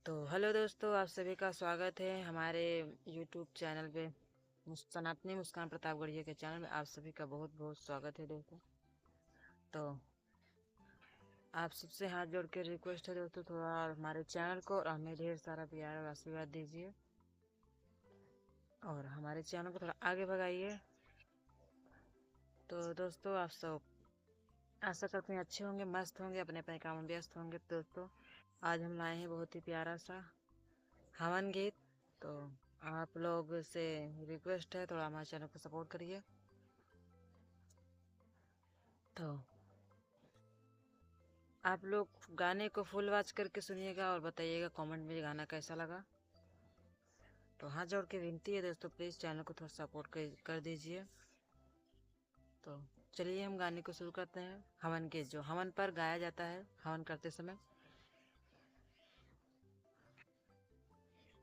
तो हेलो दोस्तों, आप सभी का स्वागत है हमारे यूट्यूब चैनल पे। सनातनी मुस्कान प्रतापगढ़िया के चैनल में आप सभी का बहुत बहुत स्वागत है दोस्तों। तो आप सबसे हाथ जोड़ के रिक्वेस्ट है दोस्तों, थोड़ा हमारे चैनल को और हमें ढेर सारा प्यार और आशीर्वाद दीजिए और हमारे चैनल को थोड़ा आगे बढ़ाइए। तो दोस्तों, आप सब आशा करते हैं अच्छे होंगे, मस्त होंगे, अपने अपने काम में व्यस्त होंगे। तो दोस्तों, आज हम लाए हैं बहुत ही प्यारा सा हवन गीत। तो आप लोग से रिक्वेस्ट है, थोड़ा हमारे चैनल को सपोर्ट करिए। तो आप लोग गाने को फुल वॉच करके सुनिएगा और बताइएगा कमेंट में गाना कैसा लगा। तो हाथ जोड़ के विनती है दोस्तों, प्लीज़ चैनल को थोड़ा सपोर्ट कर दीजिए। तो चलिए हम गाने को शुरू करते हैं। हवन के जो हवन पर गाया जाता है हवन करते समय।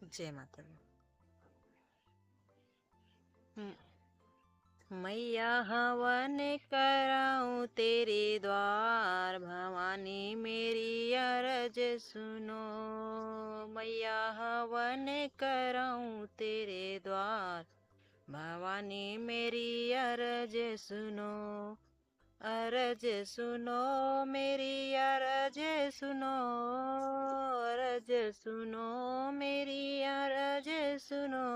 जय माता दी। मैया हवन कराऊं तेरे द्वार, भवानी मेरी अरज सुनो। मैया हवन कराऊं तेरे द्वार, भवानी मेरी अरज सुनो। अरज सुनो मेरी अरज सुनो। अरज सुनो मेरी अरज सुनो।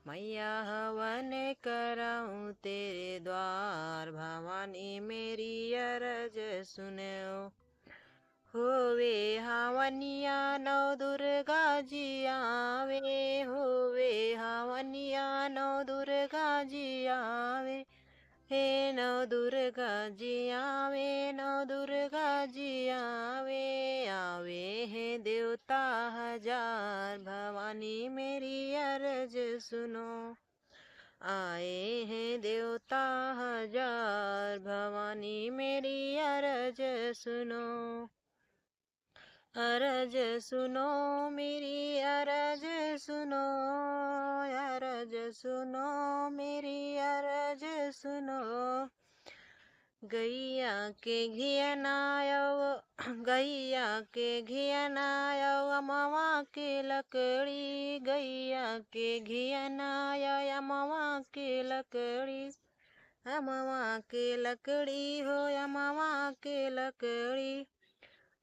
मैया हवन कराऊं तेरे द्वार, भवानी मेरी अरज सुनो। होवे हवनिया नौ दुर्गा जी आवे, होवे हवनिया नौ दुर्गा जी आवे। हे नौ दुर्गा जी आवे, नौ दुर्गा जी आवे। आवे है देवता हजार, भवानी मेरी अरज सुनो। आए हैं देवता हजार, भवानी मेरी अरज सुनो। अरज सुनो मेरी अरज सुनो। अरज सुनो मेरी अरज सुनो। गैया के घियनायो, गैया के घियनायो, अमवा के लकड़ी। गैया के घियनायो, अमवा के लकड़ी। अमवा के लकड़ी हो, अमवा के लकड़ी।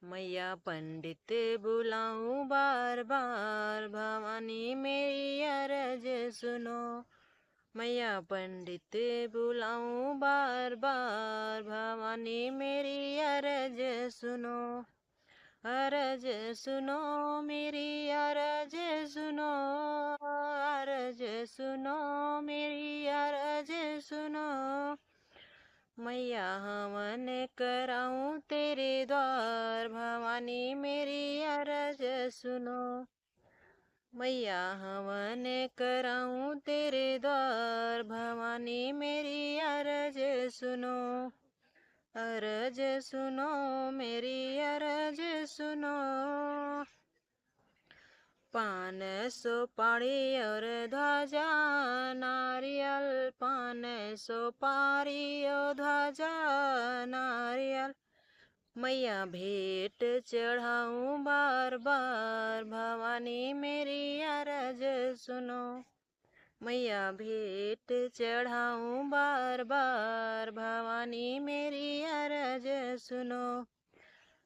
मैया पंडित बुलाऊं बार बार, भवानी मेरी अरज सुनो। मैया पंडित बुलाऊं बार बार, भवानी मेरी अरज सुनो। अरज सुनो मेरी अरज सुनो। अरज सुनो मेरी अरज सुनो। मैया हवन कराऊं तेरे द्वार, भवानी मेरी अरज सुनो। मैया हवन कराऊं तेरे द्वार, भवानी मेरी अरज सुनो। अरज सुनो मेरी अरज सुनो। पान सुपारी और ध्वजा नारियल, पान सुपारी और ध्वजा नारियल। मैया भेंट चढ़ाऊं बार बार, भवानी मेरी अरज सुनो। मैया भेंट चढ़ाऊं बार बार, भवानी मेरी अरज सुनो।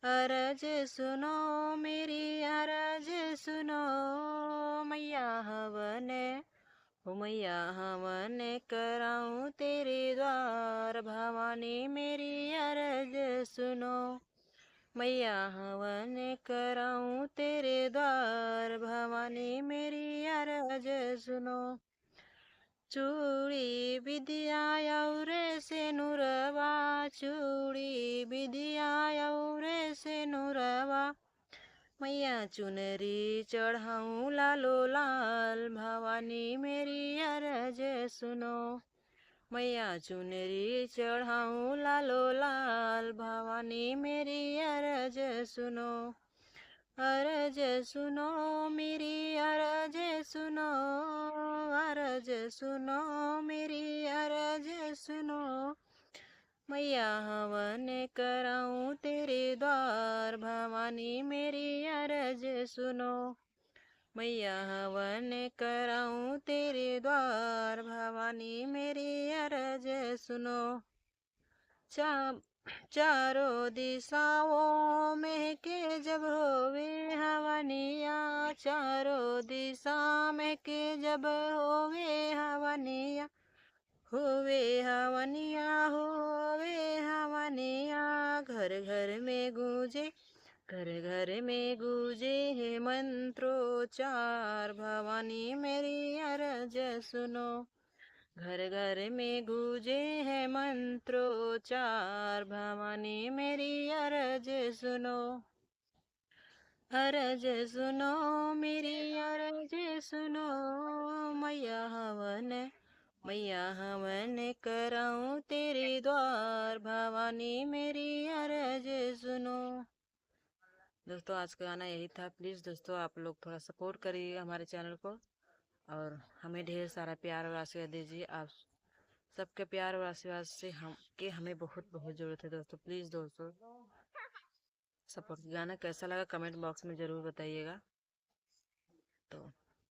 अरज सुनो मेरी अरज सुनो। मैया हवन, ओ मैया हवन कराऊं तेरे द्वार, भवानी मेरी अरज सुनो। मैया हवन कराऊं तेरे द्वार, भवानी मेरी अरज सुनो। चूड़ी विद्या और से नुरवा, चूड़ी विद्या और से नुरवा। मैया चुनरी चढ़ाऊं लालो लाल, भवानी मेरी अरज सुनो। मैया चुनरी चढ़ाऊं लालो लाल, भवानी मेरी अरज सुनो। अरज सुनो मेरी अरज सुनो। अरज सुनो मेरी अरज सुनो। मैया हवन कराऊं तेरे द्वार, भवानी मेरी अरज सुनो। मैया हवन कराऊं तेरे द्वार, भवानी मेरी अरज सुनो। चा चारों दिशाओं में के जब होवे हवनिया, चारों दिशा में के जब होवे हवनिया, होवे हवनिया, होवे हवनिया। घर घर में गूंजे, घर घर में गूंजे है मंत्रोच्चार, भवानी मेरी अरज सुनो। घर घर में गूंजे है मंत्रोच्चार, भवानी मेरी अरज सुनो। अरज सुनो मेरी अरज सुनो। मैया हवन, मैया हवन कराऊं तेरे द्वार, भवानी मेरी अरज सुनो। दोस्तों आज का गाना यही था। प्लीज़ दोस्तों आप लोग थोड़ा सपोर्ट करिए हमारे चैनल को, और हमें ढेर सारा प्यार और आशीर्वाद दीजिए। आप सबके प्यार और आशीर्वाद से हमें बहुत बहुत ज़रूरत है दोस्तों। प्लीज़ दोस्तों सपोर्ट। गाना कैसा लगा कमेंट बॉक्स में ज़रूर बताइएगा। तो